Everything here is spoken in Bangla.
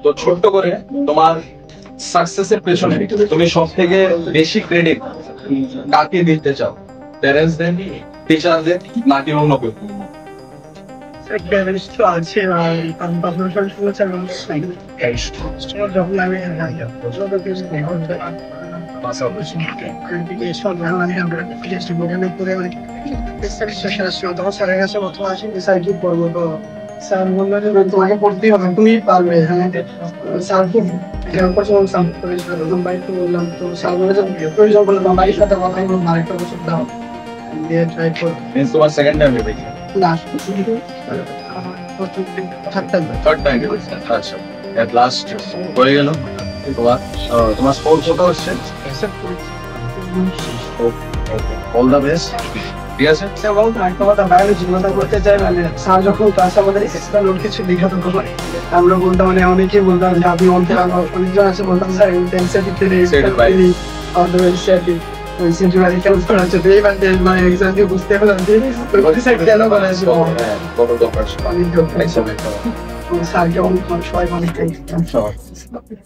তো ছোট্ট করে তোমার সাকসেসের পেছনে তুমি সবথেকে বেশি ক্রেডিট কাকে দিতে চাও? প্যারেন্টসদের, টিচারদের, নাকি অন্য কেউ? Parents তো আছে আর পাশাপাশি শুনেছি যখন আমি তখন স্যারের কাছে প্রথম আসি স্যার কি করবো, তো স্যার বললো যে তোমাকে পড়তেই হবে, তুমি পারবে। হ্যাঁ স্যার খুব সাপোর্ট করেছিল, প্রথম বাড়িতে বললাম, তো স্যার বলে যে প্রয়োজন বলে বাড়ির সাথে কথা বললাম, আরেকটা বছর দাও দিয়ে ট্রাই করো। তোমার সেকেন্ড টাইম হবে লাস্ট থার্ড টাইম আচ্ছা এট লাস্ট হয়ে গেল তোমার তোমার স্কোর কত হচ্ছে? All the best. ঠিক আছে করতে চাই মানে স্যার যখন ক্লাসে আমাদের এক্সট্রা লোড কিছু লেখাতো তখন আমরা বলতাম, মানে অনেকেই বলতাম যে আপনি অনেকজন আছে বলতাম স্যার বুঝতে পারলাম যে কেন বানাইছিল স্যারকে অনেক সবাই অনেক